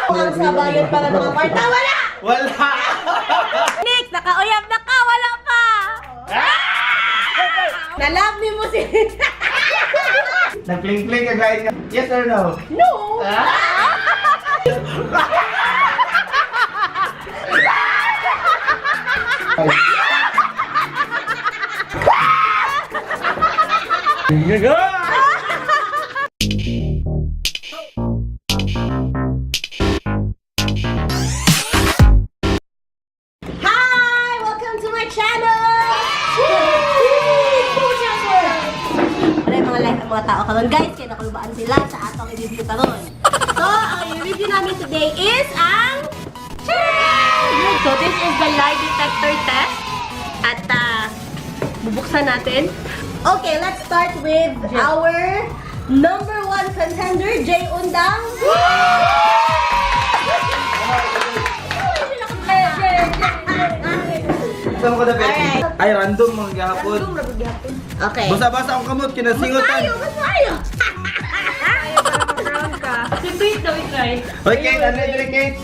Ang sabayan para mga kwarta, wala! Wala! Nick, nakauyab na ka, wala pa! Nalove me mo si... Nag-pling-pling ka guys. Yes or no? No! Hi! Welcome to my channel! Ano yung mga live ang mga tao karon guys? Kaya nakulubaan sila sa atong i-review karon. So, ang i-review namin today is ang... So, this is the lie detector test. At, bubuksan natin. Okay, let's start with our number 1 contender, Jay Undang. Saan mo ka dapat? Alright. Ay, random mga gahapon. Okay. Basa-basa akong kamot, kinasingutan. Mas tayo! Hoy, Kate, ano yun, Kate?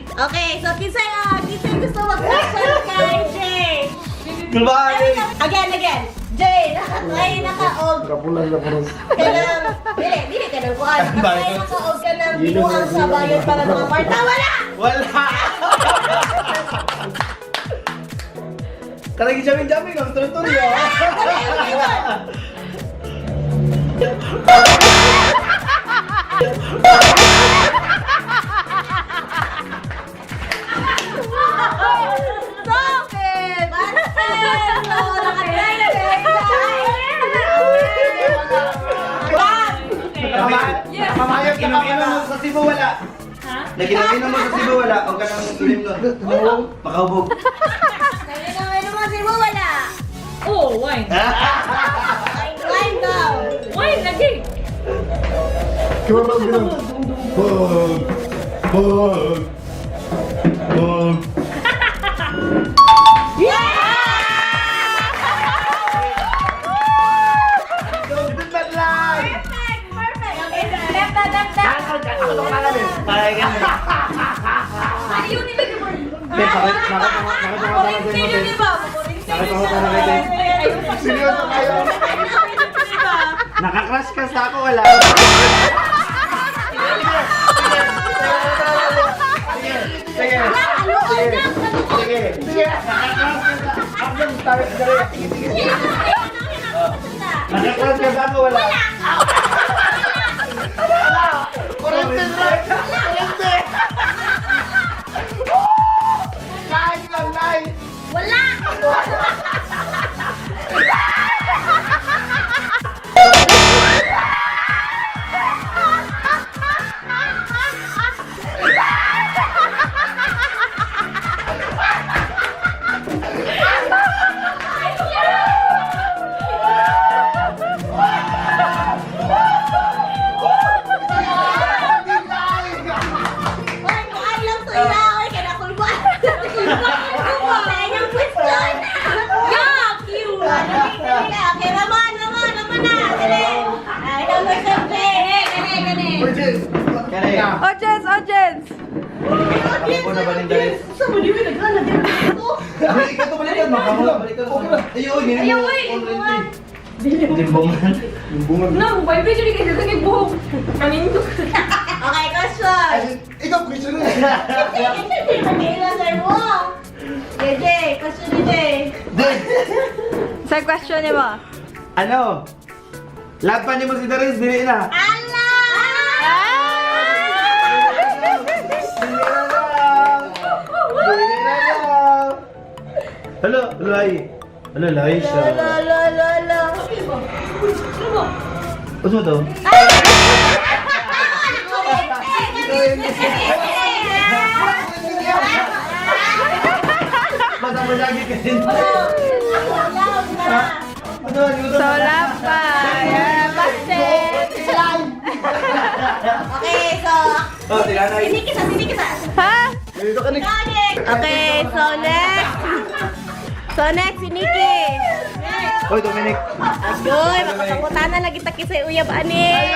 Okay, so kinsay gusto mag-question kay Jay? Kulbay! Again. Jay, naka-og. Dili ka ng kuhan. Naka-og ka ng binuang sabayan para mga kwarta. Wala! Wala! Karagi jamin-jamin, ang tuloy-tuloy. Stop it! Mamayag ka inom mo sa Cebu, wala. Ha? Nag-inom mo sa Cebu, wala. O ka nang ilim nun. Makahubog. Oh, wine. Wine lagi. Ayun ni Big Boy. Nakakrush ka sa ako, wala. Sige. Nakakrush ka sa ako, wala. Audience! Ako na ba rin dahil? Saan mo di ba nagkala? Di ba ito? Ikaw to balikan, makamula. Balikan mo. Ayun, hindi mo. Limbungan. Limbungan. No, may video ni kasi sa buhok. Kanindog. Okay, question. Ikaw, question na. Answer mo. Jay, question ni Jay. Sa question niya ba? Ano? Laban niyo mo si Darius, dili na. Allah! Hello, Lai. Hello, Lai siya. La. Ano mo to? Basta lagi ka din. Solap pa. Okay, so... Oh, tiganay. Sinikisa. Ha? Dito ka ni. Okay, so next. Si Nikki. Hoy, Dominic. Agoy, makapangutan na lagi ta kisay uyab ani.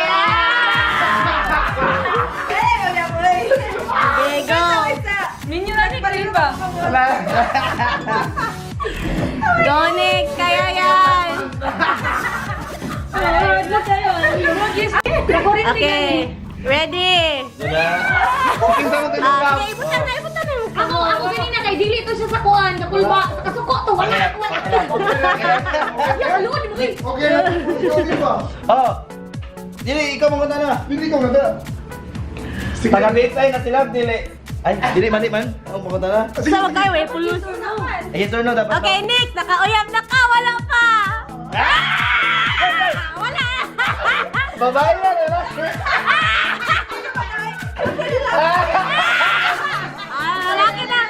Okay, ba? Go, Nick! Kaya yan! Okay. Ready? Okay, tama tayo ng Okay, ibutan na yung mukha. Ako ganina kay dili to siya sa kuan, sa kulba, sa kasuko to wala. Ya kaluan mo kay. Okay na. Okay ba? Oh. Dili, ikaw mga na. Hindi ko ganda. Taga-baseline na sila, dili. Ay, dili, mali man. Oh, mga na. Sa magkayo eh, pulos. Yes or no, dapat. Okay, Nick! Nakauyab na ka! Wala pa! Wala! Babae na, diba? Laki na!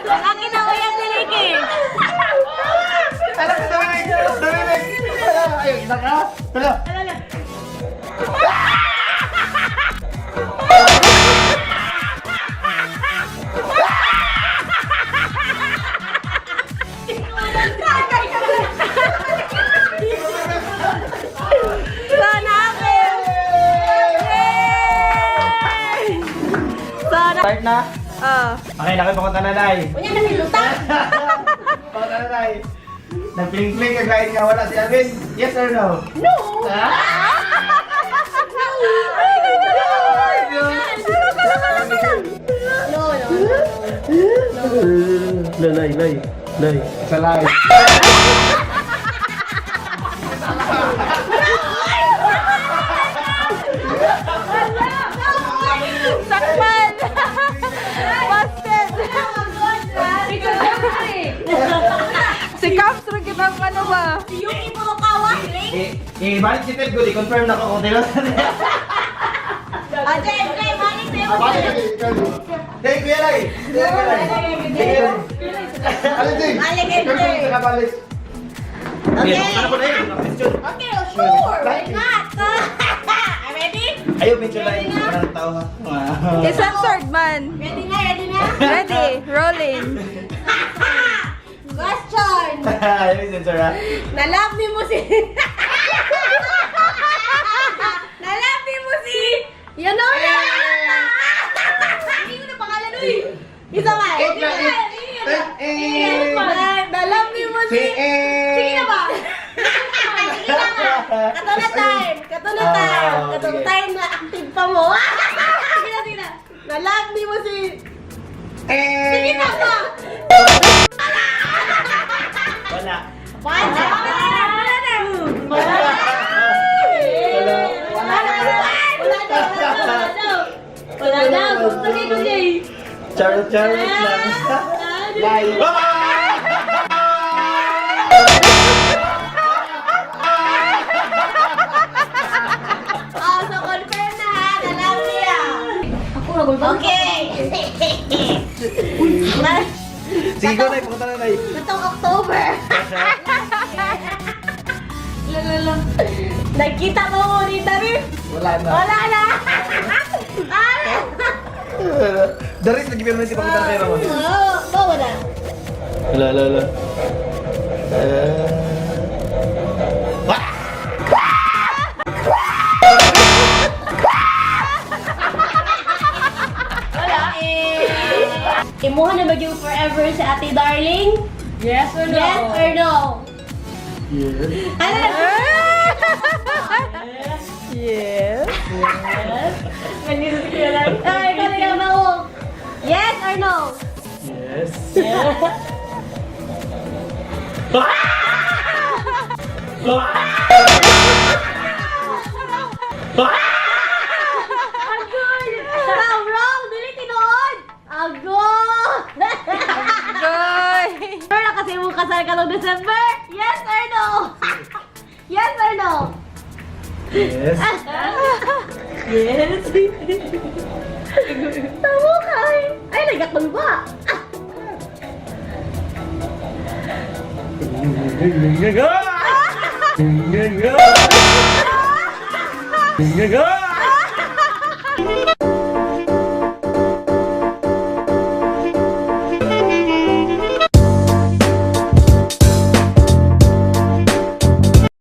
Laki na uyab ni Nicky! Alam ko, Dominic! Dominic! Ayun, isa ka? Hala. Sana ako! Yay! Sana... Start na? Ah. Okay, nakipakunta na, Nay. Unya na nilutan! Pakunta na, Nay. Nag-pling-pling ka kahit nga wala si Alvin. Yes or no? No! No, no. Lay. Sa lay. Sakman! Busted! Si Caps rin kitang ano ba? Yung puro kawa, Ring! Balik si Ted, good. I-confirm na ko kung tila. Jay, balik sa'yo! Hey, Kuya Lay! Kuya Lay! Alin, Jay? Balik, Jay! Balik. Okay. Ano po na yun? Okay, oh, sure! Why not? Ready? Ayaw, medyo Lay. Parang tao ha. Censored man. Ready na, ready na? Ready, rolling. Question! Ayaw, yung sensor ha. Nalove ni mo si... Nalove ni mo si... You know na! Hindi ko na pangalan, uy! Isa ka! Nalove ni mo si... Sige na ba? Sige na nga! Katulad time na active pa mo. Sige na. Nalove ni mo si... Sige na ba? Wala. Wala daw. Gusto ko Jay. Charot lang. Lay. So confirm na ha. Nalove niya. Okay. Sige ko, Nay. Pumunta na, Nay. Itong October. Nagkita mo mo rito rin? Wala na. Wala na. Daris, nag-ibig si Pakutan kayo naman. Wala. Wala. Imuha na ba yung forever sa ate darling? Yes or no? Yes or no? Ano? Yes. Ay, ikaw na mo. Yes or no? Yes. Wrong! Dili tinuod! Agod! Goy! Pero na kasi mong kasal ka noong December? Yes or no? Yes or no? Yes. Yes. Tamo ka eh. Ay, nagatol ba? Go!